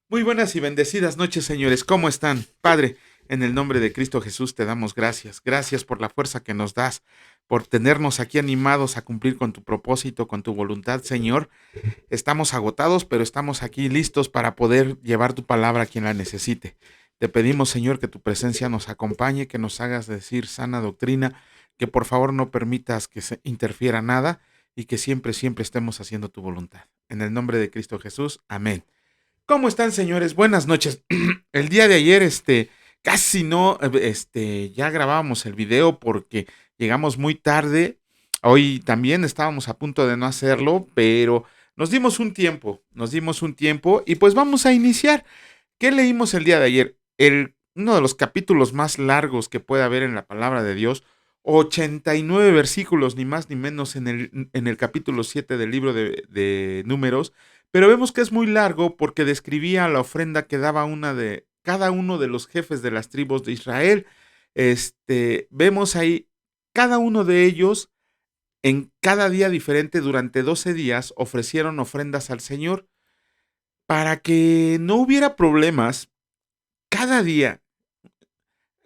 Muy buenas y bendecidas noches, señores. ¿Cómo están? Padre, en el nombre de Cristo Jesús te damos gracias. Gracias por la fuerza que nos das, por tenernos aquí animados a cumplir con tu propósito, con tu voluntad, Señor. Estamos agotados, pero estamos aquí listos para poder llevar tu palabra a quien la necesite. Te pedimos, Señor, que tu presencia nos acompañe, que nos hagas decir sana doctrina, que por favor no permitas que se interfiera nada y que siempre, siempre estemos haciendo tu voluntad. En el nombre de Cristo Jesús, amén. ¿Cómo están, señores? Buenas noches. El día de ayer, casi no, ya grabábamos el video porque llegamos muy tarde. Hoy también estábamos a punto de no hacerlo, pero nos dimos un tiempo y pues vamos a iniciar. ¿Qué leímos el día de ayer? Uno de los capítulos más largos que puede haber en la palabra de Dios, 89 versículos, ni más ni menos en el capítulo 7 del libro de Números, pero vemos que es muy largo porque describía la ofrenda que daba una de cada uno de los jefes de las tribus de Israel. Vemos ahí cada uno de ellos en cada día diferente durante 12 días ofrecieron ofrendas al Señor para que no hubiera problemas. Cada día,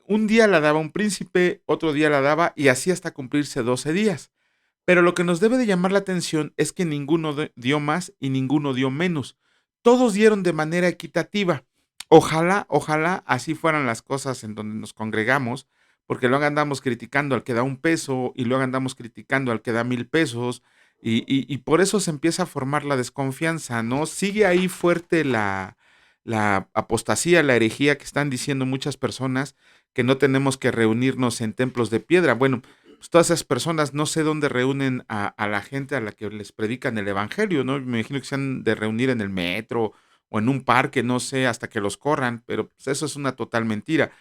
un día la daba un príncipe, otro día la daba y así hasta cumplirse 12 días. Pero lo que nos debe de llamar la atención es que ninguno dio más y ninguno dio menos. Todos dieron de manera equitativa. Ojalá así fueran las cosas en donde nos congregamos, porque luego andamos criticando al que da un peso y luego andamos criticando al que da 1,000 pesos y por eso se empieza a formar la desconfianza, ¿no? Sigue ahí fuerte la apostasía, la herejía que están diciendo muchas personas que no tenemos que reunirnos en templos de piedra. Bueno, pues todas esas personas no sé dónde reúnen a la gente a la que les predican el evangelio, ¿no? Me imagino que se han de reunir en el metro o en un parque, no sé, hasta que los corran, pero pues eso es una total mentira.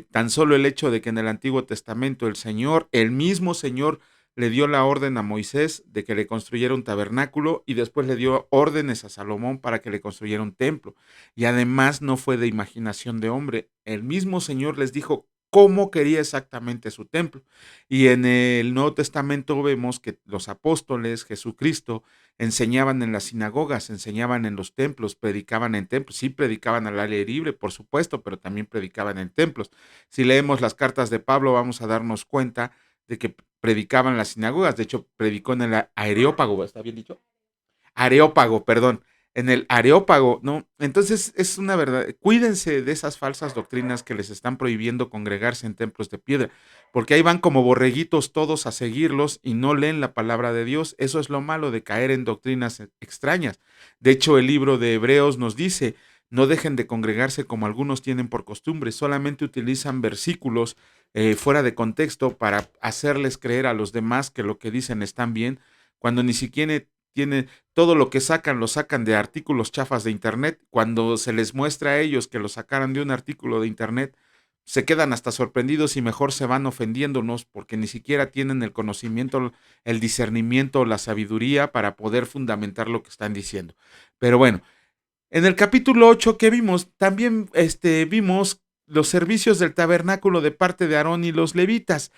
Tan solo el hecho de que en el Antiguo Testamento el mismo Señor, le dio la orden a Moisés de que le construyera un tabernáculo y después le dio órdenes a Salomón para que le construyera un templo. Y además no fue de imaginación de hombre. El mismo Señor les dijo cómo quería exactamente su templo. Y en el Nuevo Testamento vemos que los apóstoles, Jesucristo, enseñaban en las sinagogas, enseñaban en los templos, predicaban en templos. Sí, predicaban al aire libre, por supuesto, pero también predicaban en templos. Si leemos las cartas de Pablo, vamos a darnos cuenta de que predicaban en las sinagogas. De hecho, predicó en el Areópago, ¿está bien dicho? Areópago, perdón, en el Areópago, ¿no? Entonces es una verdad, cuídense de esas falsas doctrinas que les están prohibiendo congregarse en templos de piedra, porque ahí van como borreguitos todos a seguirlos y no leen la palabra de Dios. Eso es lo malo de caer en doctrinas extrañas. De hecho, el libro de Hebreos nos dice, no dejen de congregarse como algunos tienen por costumbre, solamente utilizan versículos fuera de contexto para hacerles creer a los demás que lo que dicen están bien, cuando ni siquiera tiene todo lo que sacan, lo sacan de artículos chafas de internet. Cuando se les muestra a ellos que lo sacaran de un artículo de internet, se quedan hasta sorprendidos y mejor se van ofendiéndonos porque ni siquiera tienen el conocimiento, el discernimiento, la sabiduría para poder fundamentar lo que están diciendo. Pero bueno, en el capítulo 8 que vimos, también vimos los servicios del tabernáculo de parte de Aarón y los levitas.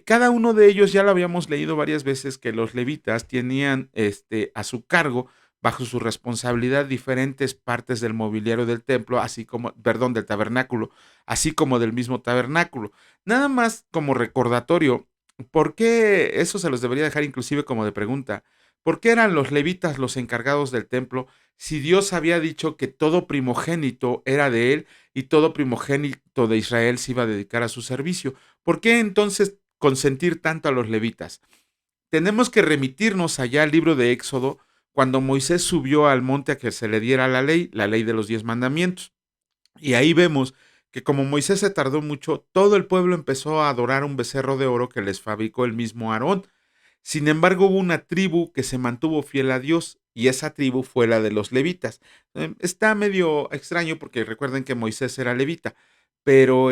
Cada uno de ellos, ya lo habíamos leído varias veces, que los levitas tenían a su cargo, bajo su responsabilidad, diferentes partes del mobiliario del templo, así como, perdón, del tabernáculo, así como del mismo tabernáculo. Nada más como recordatorio, ¿por qué? Eso se los debería dejar inclusive como de pregunta. ¿Por qué eran los levitas los encargados del templo si Dios había dicho que todo primogénito era de él y todo primogénito de Israel se iba a dedicar a su servicio? ¿Por qué entonces consentir tanto a los levitas? Tenemos que remitirnos allá al libro de Éxodo, cuando Moisés subió al monte a que se le diera la ley de los 10 mandamientos. Y ahí vemos que como Moisés se tardó mucho, todo el pueblo empezó a adorar un becerro de oro que les fabricó el mismo Aarón. Sin embargo, hubo una tribu que se mantuvo fiel a Dios y esa tribu fue la de los levitas. Está medio extraño porque recuerden que Moisés era levita, pero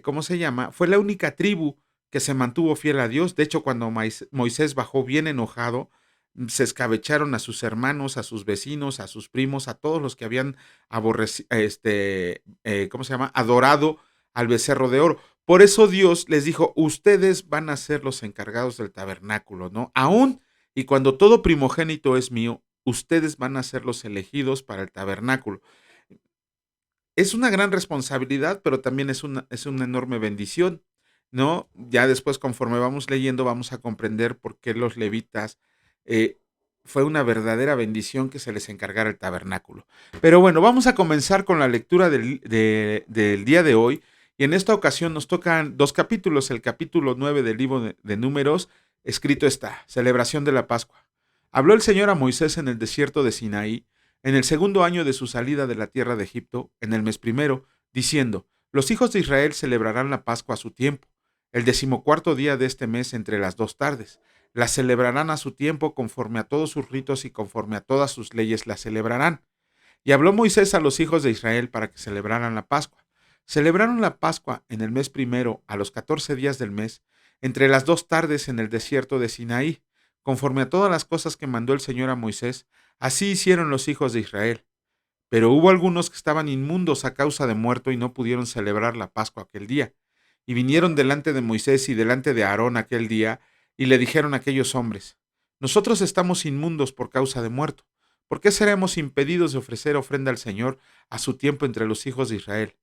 ¿cómo se llama? Fue la única tribu que se mantuvo fiel a Dios. De hecho, cuando Moisés bajó bien enojado, se escabecharon a sus hermanos, a sus vecinos, a sus primos, a todos los que habían ¿cómo se llama? Adorado al becerro de oro. Por eso Dios les dijo, ustedes van a ser los encargados del tabernáculo, ¿no? Aún y cuando todo primogénito es mío, ustedes van a ser los elegidos para el tabernáculo. es una gran responsabilidad, pero también es una enorme bendición, ¿no? Ya después, conforme vamos leyendo, vamos a comprender por qué los levitas eh, fue una verdadera bendición que se les encargara el tabernáculo. Pero bueno, vamos a comenzar con la lectura del día de hoy. Y en esta ocasión nos tocan dos capítulos. El capítulo 9 del libro de Números, escrito está, celebración de la Pascua. Habló el Señor a Moisés en el desierto de Sinaí en el segundo año de su salida de la tierra de Egipto, en el mes primero, diciendo: Los hijos de Israel celebrarán la Pascua a su tiempo, el decimocuarto día de este mes entre las dos tardes. La celebrarán a su tiempo conforme a todos sus ritos y conforme a todas sus leyes la celebrarán. Y habló Moisés a los hijos de Israel para que celebraran la Pascua. Celebraron la Pascua en el mes primero, a los 14 días del mes, entre las dos tardes en el desierto de Sinaí, conforme a todas las cosas que mandó el Señor a Moisés. Así hicieron los hijos de Israel. Pero hubo algunos que estaban inmundos a causa de muerto y no pudieron celebrar la Pascua aquel día. Y vinieron delante de Moisés y delante de Aarón aquel día, y le dijeron a aquellos hombres: Nosotros estamos inmundos por causa de muerto. ¿Por qué seremos impedidos de ofrecer ofrenda al Señor a su tiempo entre los hijos de Israel?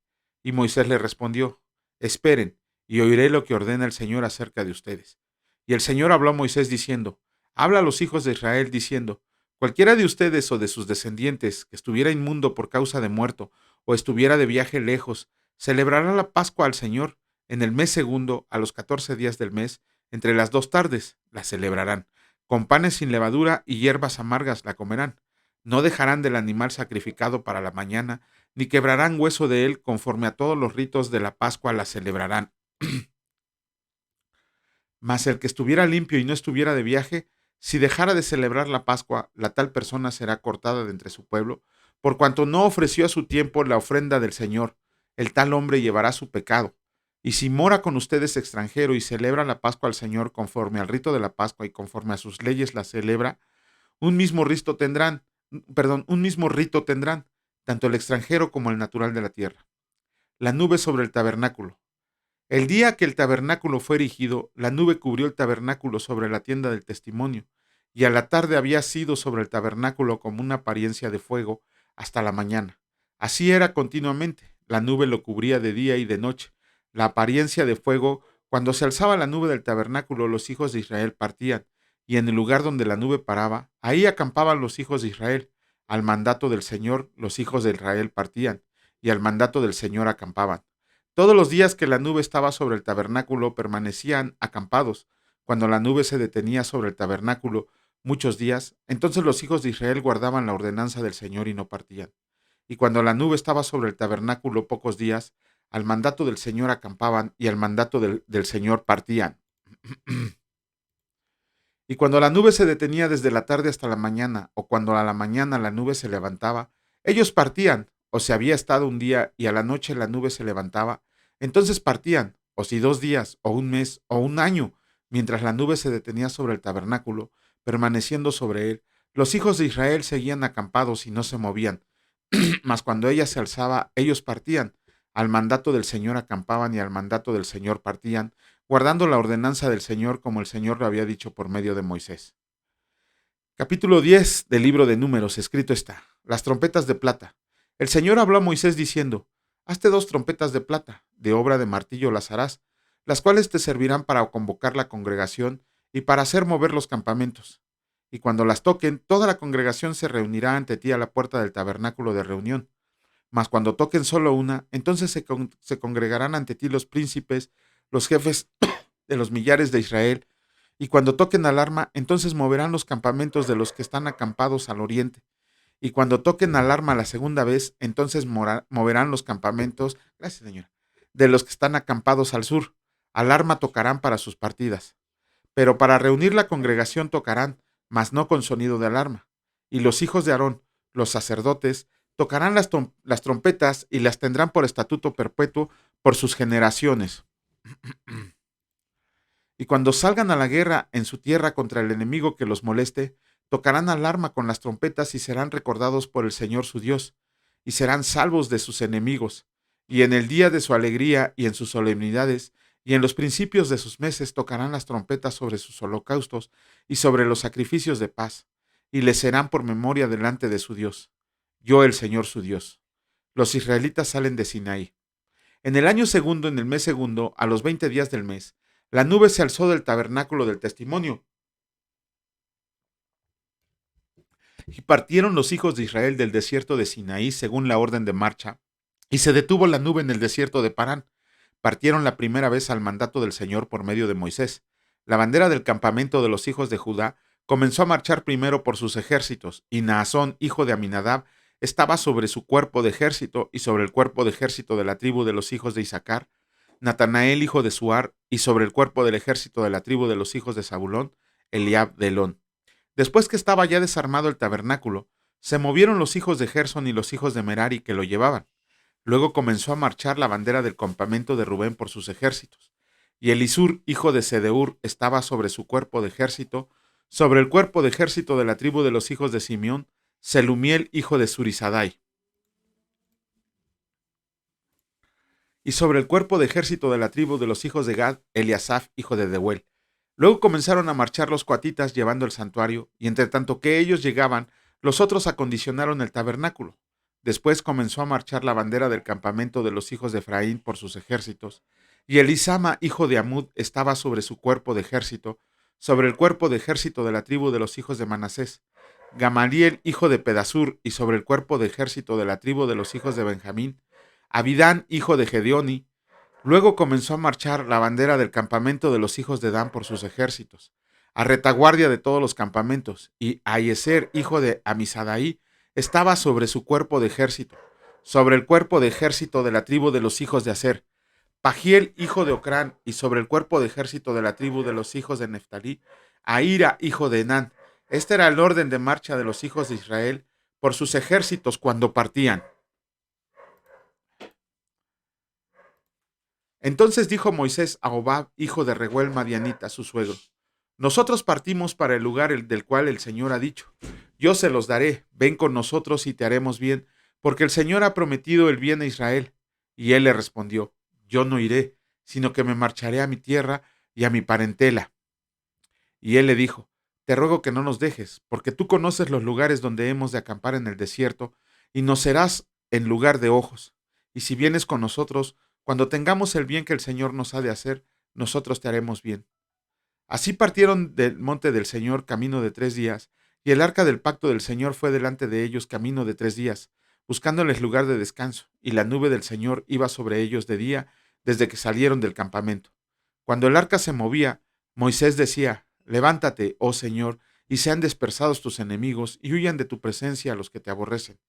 Y Moisés le respondió: Esperen, y oiré lo que ordena el Señor acerca de ustedes. Y el Señor habló a Moisés diciendo: Habla a los hijos de Israel diciendo: Cualquiera de ustedes o de sus descendientes que estuviera inmundo por causa de muerto o estuviera de viaje lejos, celebrará la Pascua al Señor en el mes segundo, a los 14 días del mes, entre las dos tardes, la celebrarán. Con panes sin levadura y hierbas amargas la comerán. No dejarán del animal sacrificado para la mañana, ni quebrarán hueso de él, conforme a todos los ritos de la Pascua la celebrarán. Mas el que estuviera limpio y no estuviera de viaje, si dejara de celebrar la Pascua, la tal persona será cortada de entre su pueblo, por cuanto no ofreció a su tiempo la ofrenda del Señor. El tal hombre llevará su pecado. Y si mora con ustedes extranjero y celebra la Pascua al Señor conforme al rito de la Pascua y conforme a sus leyes la celebra, un mismo rito tendrán, tanto el extranjero como el natural de la tierra. La nube sobre el tabernáculo. El día que el tabernáculo fue erigido, la nube cubrió el tabernáculo sobre la tienda del testimonio, y a la tarde había sido sobre el tabernáculo como una apariencia de fuego hasta la mañana. Así era continuamente, la nube lo cubría de día y de noche. La apariencia de fuego, cuando se alzaba la nube del tabernáculo, los hijos de Israel partían, y en el lugar donde la nube paraba, ahí acampaban los hijos de Israel. Al mandato del Señor, los hijos de Israel partían, y al mandato del Señor acampaban. Todos los días que la nube estaba sobre el tabernáculo permanecían acampados. Cuando la nube se detenía sobre el tabernáculo muchos días, entonces los hijos de Israel guardaban la ordenanza del Señor y no partían. Y cuando la nube estaba sobre el tabernáculo pocos días, al mandato del Señor acampaban y al mandato del Señor partían. Y cuando la nube se detenía desde la tarde hasta la mañana, o cuando a la mañana la nube se levantaba, ellos partían. O si había estado un día y a la noche la nube se levantaba, entonces partían. O si 2 días, o un mes, o un año, mientras la nube se detenía sobre el tabernáculo, permaneciendo sobre él, los hijos de Israel seguían acampados y no se movían. Mas cuando ella se alzaba, ellos partían. Al mandato del Señor acampaban y al mandato del Señor partían, guardando la ordenanza del Señor como el Señor lo había dicho por medio de Moisés. Capítulo 10 del libro de Números, escrito está: Las trompetas de plata. El Señor habló a Moisés diciendo: Hazte 2 trompetas de plata, de obra de martillo las harás, las cuales te servirán para convocar la congregación y para hacer mover los campamentos. Y cuando las toquen, toda la congregación se reunirá ante ti a la puerta del tabernáculo de reunión. Mas cuando toquen solo una, entonces se congregarán ante ti los príncipes, los jefes de los millares de Israel, y cuando toquen alarma, entonces moverán los campamentos de los que están acampados al oriente. Y cuando toquen alarma la segunda vez, entonces moverán los campamentos, gracias señora, de los que están acampados al sur. Alarma tocarán para sus partidas. Pero para reunir la congregación tocarán, mas no con sonido de alarma. Y los hijos de Aarón, los sacerdotes, tocarán las trompetas y las tendrán por estatuto perpetuo por sus generaciones. Y cuando salgan a la guerra en su tierra contra el enemigo que los moleste, tocarán alarma con las trompetas y serán recordados por el Señor su Dios, y serán salvos de sus enemigos. Y en el día de su alegría y en sus solemnidades, y en los principios de sus meses tocarán las trompetas sobre sus holocaustos y sobre los sacrificios de paz, y les serán por memoria delante de su Dios. Yo el Señor su Dios. los israelitas salen de Sinaí. En el año segundo, en el mes segundo, a los 20 días del mes, la nube se alzó del tabernáculo del testimonio, y partieron los hijos de Israel del desierto de Sinaí según la orden de marcha, y se detuvo la nube en el desierto de Parán. Partieron la primera vez al mandato del Señor por medio de Moisés. La bandera del campamento de los hijos de Judá comenzó a marchar primero por sus ejércitos, y Naasón, hijo de Aminadab, estaba sobre su cuerpo de ejército y sobre el cuerpo de ejército de la tribu de los hijos de Isaacar, Natanael, hijo de Suar, y sobre el cuerpo del ejército de la tribu de los hijos de Zabulón, Eliab de Elón. Después que estaba ya desarmado el tabernáculo, se movieron los hijos de Gersón y los hijos de Merari que lo llevaban. Luego comenzó a marchar la bandera del campamento de Rubén por sus ejércitos. Y Elisur, hijo de Sedeur, estaba sobre su cuerpo de ejército, sobre el cuerpo de ejército de la tribu de los hijos de Simeón, Selumiel, hijo de Surisadai. Y sobre el cuerpo de ejército de la tribu de los hijos de Gad, Eliasaf, hijo de Deuel. Luego comenzaron a marchar los coatitas llevando el santuario, y entre tanto que ellos llegaban, los otros acondicionaron el tabernáculo. Después comenzó a marchar la bandera del campamento de los hijos de Efraín por sus ejércitos, y Elisama, hijo de Amud, estaba sobre su cuerpo de ejército, sobre el cuerpo de ejército de la tribu de los hijos de Manasés, Gamaliel, hijo de Pedasur, y sobre el cuerpo de ejército de la tribu de los hijos de Benjamín, Abidán, hijo de Gedeoni. Luego comenzó a marchar la bandera del campamento de los hijos de Dan por sus ejércitos, a retaguardia de todos los campamentos, y Aieser, hijo de Amisadaí, estaba sobre su cuerpo de ejército, sobre el cuerpo de ejército de la tribu de los hijos de Aser, Pagiel, hijo de Ocrán, y sobre el cuerpo de ejército de la tribu de los hijos de Neftalí, Ahira, hijo de Enán. Este era el orden de marcha de los hijos de Israel por sus ejércitos cuando partían. Entonces dijo Moisés a Hobab, hijo de Reguel Madianita, su suegro: nosotros partimos para el lugar del cual el Señor ha dicho: yo se los daré, ven con nosotros y te haremos bien, porque el Señor ha prometido el bien a Israel. Y él le respondió: yo no iré, sino que me marcharé a mi tierra y a mi parentela. Y él le dijo: te ruego que no nos dejes, porque tú conoces los lugares donde hemos de acampar en el desierto, y nos serás en lugar de ojos. Y si vienes con nosotros, cuando tengamos el bien que el Señor nos ha de hacer, nosotros te haremos bien. Así partieron del monte del Señor camino de 3 días, y el arca del pacto del Señor fue delante de ellos camino de 3 días, buscándoles lugar de descanso, y la nube del Señor iba sobre ellos de día desde que salieron del campamento. Cuando el arca se movía, Moisés decía: levántate, oh Señor, y sean dispersados tus enemigos, y huyan de tu presencia a los que te aborrecen.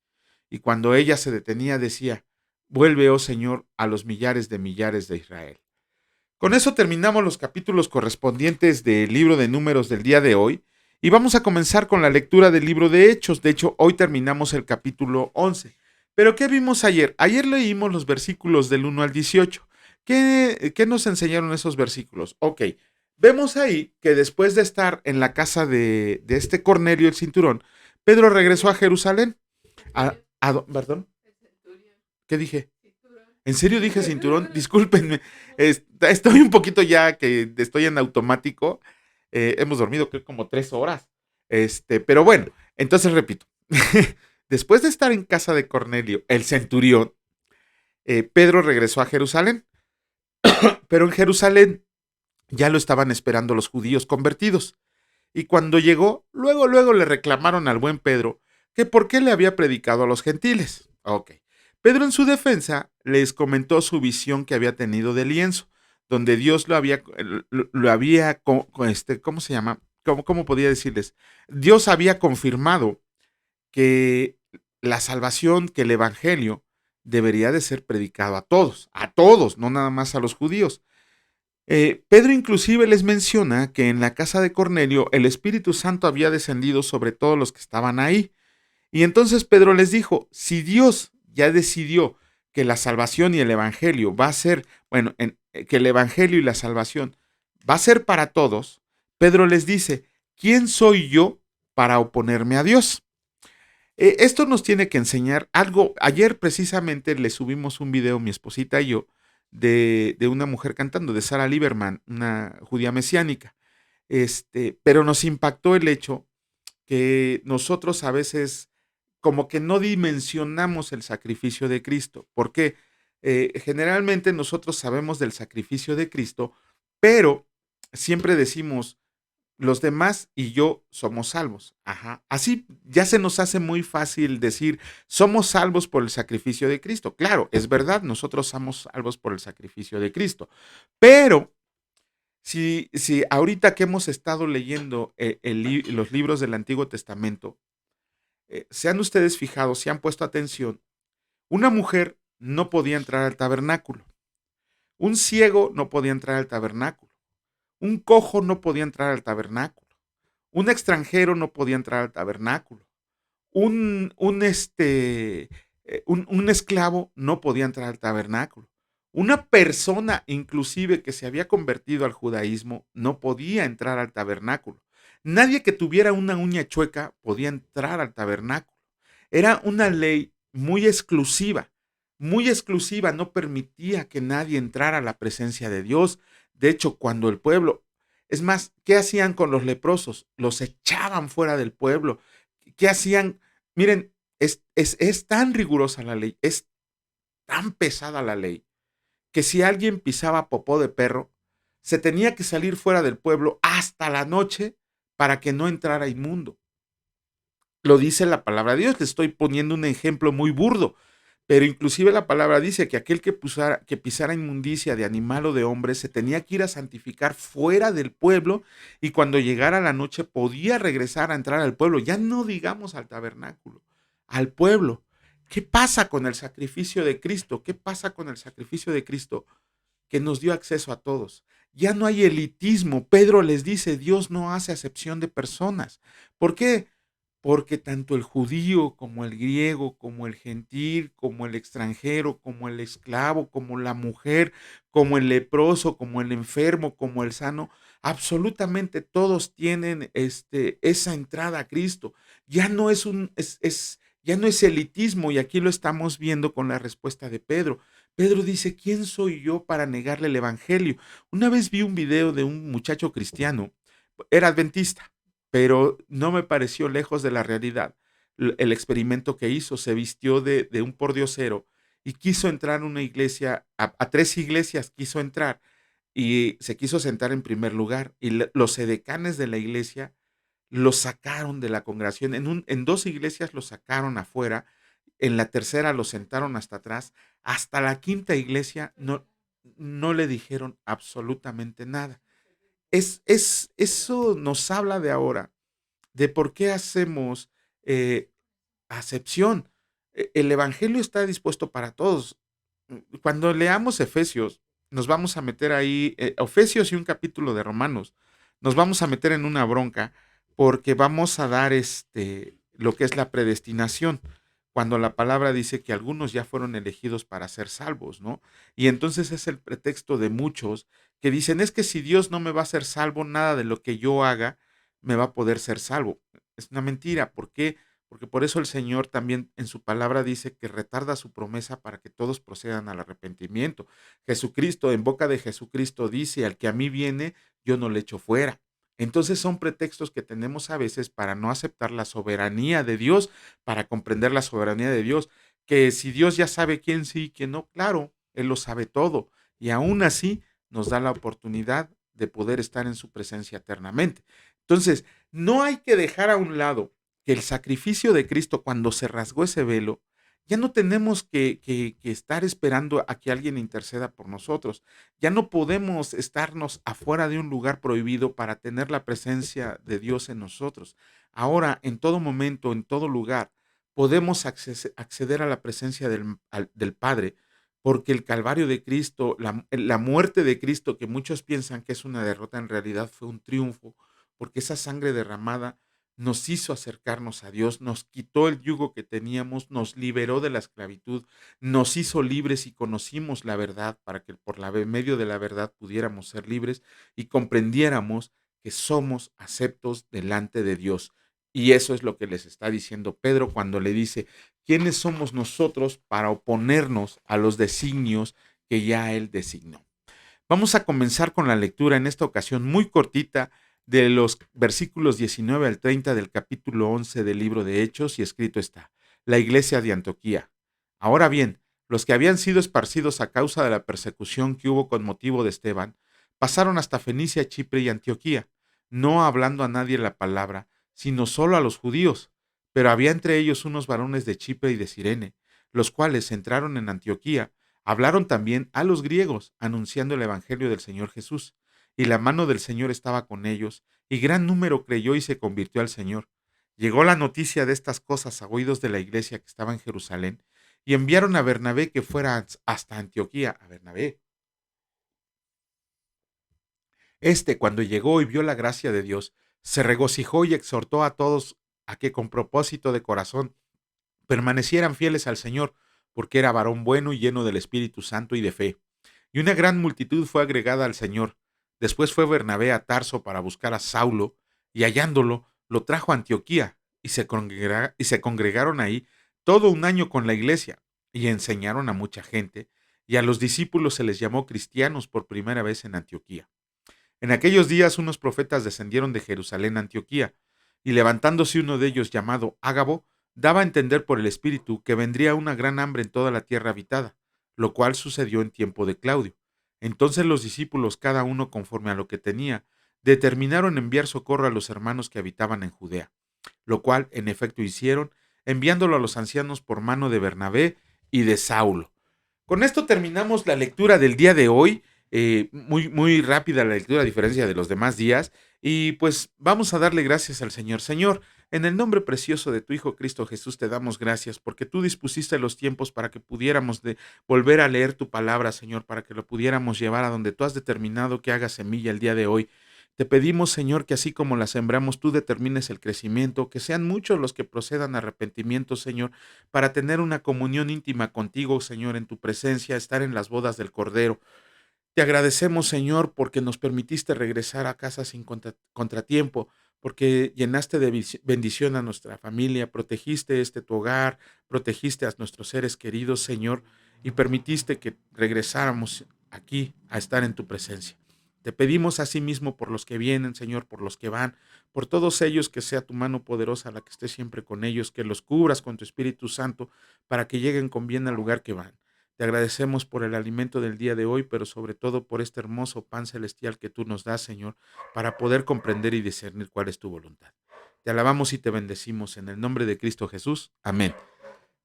Y cuando ella se detenía, decía: vuelve, oh Señor, a los millares de Israel. Con eso terminamos los capítulos correspondientes del libro de Números del día de hoy, y vamos a comenzar con la lectura del libro de Hechos. De hecho, hoy terminamos el capítulo 11. ¿Pero qué vimos ayer? Ayer leímos los versículos del 1 al 18. ¿Qué nos enseñaron esos versículos? Ok, vemos ahí que después de estar en la casa de este Cornelio el centurión, Pedro regresó a Jerusalén. ¿Perdón? ¿Qué dije? ¿En serio dije cinturón? Discúlpenme. Estoy un poquito ya que estoy en automático. Hemos dormido creo como 3 horas. Pero bueno, entonces repito. Después de estar en casa de Cornelio, el centurión, Pedro regresó a Jerusalén. Pero en Jerusalén ya lo estaban esperando los judíos convertidos. Y cuando llegó, luego le reclamaron al buen Pedro que por qué le había predicado a los gentiles. Ok. Pedro en su defensa les comentó su visión que había tenido del lienzo, donde Dios lo había ¿cómo se llama? ¿Cómo podía decirles? Dios había confirmado que la salvación, que el evangelio debería de ser predicado a todos, no nada más a los judíos. Pedro inclusive les menciona que en la casa de Cornelio el Espíritu Santo había descendido sobre todos los que estaban ahí. Y entonces Pedro les dijo: si Dios ya decidió que la salvación y el evangelio va a ser, que el evangelio y la salvación va a ser para todos, Pedro les dice: ¿quién soy yo para oponerme a Dios? Esto nos tiene que enseñar algo. Ayer precisamente le subimos un video, mi esposita y yo, de una mujer cantando, de Sarah Lieberman, una judía mesiánica. Pero nos impactó el hecho que nosotros a veces como que no dimensionamos el sacrificio de Cristo. ¿Por qué? Generalmente nosotros sabemos del sacrificio de Cristo, pero siempre decimos, los demás y yo somos salvos. Ajá. Así ya se nos hace muy fácil decir, somos salvos por el sacrificio de Cristo. Claro, es verdad, nosotros somos salvos por el sacrificio de Cristo. Pero si ahorita que hemos estado leyendo los libros del Antiguo Testamento, se han ustedes fijado, si han puesto atención, una mujer no podía entrar al tabernáculo, un ciego no podía entrar al tabernáculo, un cojo no podía entrar al tabernáculo, un extranjero no podía entrar al tabernáculo, un esclavo no podía entrar al tabernáculo. Una persona, inclusive que se había convertido al judaísmo, no podía entrar al tabernáculo. Nadie que tuviera una uña chueca podía entrar al tabernáculo. Era una ley muy exclusiva, no permitía que nadie entrara a la presencia de Dios. De hecho, cuando el pueblo, es más, ¿qué hacían con los leprosos? Los echaban fuera del pueblo. ¿Qué hacían? Miren, es tan rigurosa la ley, es tan pesada la ley, que si alguien pisaba popó de perro, se tenía que salir fuera del pueblo hasta la noche para que no entrara inmundo. Lo dice la palabra de Dios, le estoy poniendo un ejemplo muy burdo, pero inclusive la palabra dice que aquel que pisara inmundicia de animal o de hombre se tenía que ir a santificar fuera del pueblo y cuando llegara la noche podía regresar a entrar al pueblo, ya no digamos al tabernáculo, al pueblo. ¿Qué pasa con el sacrificio de Cristo? ¿Qué pasa con el sacrificio de Cristo? Que nos dio acceso a todos. Ya no hay elitismo. Pedro les dice, Dios no hace acepción de personas. ¿Por qué? Porque tanto el judío como el griego, como el gentil, como el extranjero, como el esclavo, como la mujer, como el leproso, como el enfermo, como el sano, absolutamente todos tienen esa entrada a Cristo. Ya no ya no es elitismo y aquí lo estamos viendo con la respuesta de Pedro. Pedro dice, ¿quién soy yo para negarle el evangelio? Una vez vi un video de un muchacho cristiano, era adventista, pero no me pareció lejos de la realidad. El experimento que hizo, se vistió de un pordiosero y quiso entrar a una iglesia, a 3 iglesias quiso entrar y se quiso sentar en primer lugar y los edecanes de la iglesia lo sacaron de la congregación. En 2 iglesias lo sacaron afuera, en la tercera lo sentaron hasta atrás, hasta la quinta iglesia no le dijeron absolutamente nada. Eso nos habla de ahora, de por qué hacemos eh, acepción. El Evangelio está dispuesto para todos. Cuando leamos Efesios, nos vamos a meter ahí, Efesios y un capítulo de Romanos, nos vamos a meter en una bronca porque vamos a dar lo que es la predestinación, cuando la palabra dice que algunos ya fueron elegidos para ser salvos, ¿no? Y entonces es el pretexto de muchos que dicen, es que si Dios no me va a hacer salvo, nada de lo que yo haga me va a poder ser salvo. Es una mentira. ¿Por qué? Porque por eso el Señor también en su palabra dice que retarda su promesa para que todos procedan al arrepentimiento. Jesucristo, en boca de Jesucristo dice, al que a mí viene, yo no le echo fuera. Entonces son pretextos que tenemos a veces para no aceptar la soberanía de Dios, para comprender la soberanía de Dios, que si Dios ya sabe quién sí y quién no, claro, Él lo sabe todo, y aún así nos da la oportunidad de poder estar en su presencia eternamente. Entonces, no hay que dejar a un lado que el sacrificio de Cristo, cuando se rasgó ese velo, ya no tenemos que estar esperando a que alguien interceda por nosotros. Ya no podemos estarnos afuera de un lugar prohibido para tener la presencia de Dios en nosotros. Ahora, en todo momento, en todo lugar, podemos acceder a la presencia del Padre, porque el Calvario de Cristo, la muerte de Cristo, que muchos piensan que es una derrota, en realidad fue un triunfo, porque esa sangre derramada nos hizo acercarnos a Dios, nos quitó el yugo que teníamos, nos liberó de la esclavitud, nos hizo libres y conocimos la verdad para que por medio de la verdad pudiéramos ser libres y comprendiéramos que somos aceptos delante de Dios. Y eso es lo que les está diciendo Pedro cuando le dice, ¿quiénes somos nosotros para oponernos a los designios que ya Él designó? Vamos a comenzar con la lectura en esta ocasión muy cortita de los versículos 19 al 30 del capítulo 11 del libro de Hechos, y escrito está: la iglesia de Antioquía. Ahora bien, los que habían sido esparcidos a causa de la persecución que hubo con motivo de Esteban, pasaron hasta Fenicia, Chipre y Antioquía, no hablando a nadie la palabra, sino solo a los judíos. Pero había entre ellos unos varones de Chipre y de Cirene, los cuales entraron en Antioquía, hablaron también a los griegos, anunciando el evangelio del Señor Jesús. Y la mano del Señor estaba con ellos, y gran número creyó y se convirtió al Señor. Llegó la noticia de estas cosas a oídos de la iglesia que estaba en Jerusalén, y enviaron a Bernabé que fuera hasta Antioquía, a Bernabé. Cuando llegó y vio la gracia de Dios, se regocijó y exhortó a todos a que con propósito de corazón permanecieran fieles al Señor, porque era varón bueno y lleno del Espíritu Santo y de fe. Y una gran multitud fue agregada al Señor. Después fue Bernabé a Tarso para buscar a Saulo, y hallándolo, lo trajo a Antioquía, y se congregaron ahí todo un año con la iglesia, y enseñaron a mucha gente, y a los discípulos se les llamó cristianos por primera vez en Antioquía. En aquellos días unos profetas descendieron de Jerusalén a Antioquía, y levantándose uno de ellos llamado Ágabo, daba a entender por el Espíritu que vendría una gran hambre en toda la tierra habitada, lo cual sucedió en tiempo de Claudio. Entonces los discípulos, cada uno conforme a lo que tenía, determinaron enviar socorro a los hermanos que habitaban en Judea, lo cual en efecto hicieron, enviándolo a los ancianos por mano de Bernabé y de Saulo. Con esto terminamos la lectura del día de hoy. Muy rápida la lectura a diferencia de los demás días. Y pues vamos a darle gracias al Señor. Señor, en el nombre precioso de tu Hijo Cristo Jesús te damos gracias porque tú dispusiste los tiempos para que pudiéramos volver a leer tu palabra, Señor, para que lo pudiéramos llevar a donde tú has determinado que haga semilla el día de hoy. Te pedimos, Señor, que así como la sembramos, tú determines el crecimiento, que sean muchos los que procedan a arrepentimiento, Señor, para tener una comunión íntima contigo, Señor, en tu presencia, estar en las bodas del Cordero. Te agradecemos, Señor, porque nos permitiste regresar a casa sin contratiempo, porque llenaste de bendición a nuestra familia, protegiste tu hogar, protegiste a nuestros seres queridos, Señor, y permitiste que regresáramos aquí a estar en tu presencia. Te pedimos asimismo por los que vienen, Señor, por los que van, por todos ellos, que sea tu mano poderosa la que esté siempre con ellos, que los cubras con tu Espíritu Santo para que lleguen con bien al lugar que van. Te agradecemos por el alimento del día de hoy, pero sobre todo por este hermoso pan celestial que tú nos das, Señor, para poder comprender y discernir cuál es tu voluntad. Te alabamos y te bendecimos en el nombre de Cristo Jesús. Amén.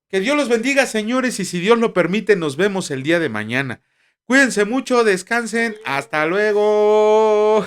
Que Dios los bendiga, señores, y si Dios lo permite, nos vemos el día de mañana. Cuídense mucho, descansen. Hasta luego.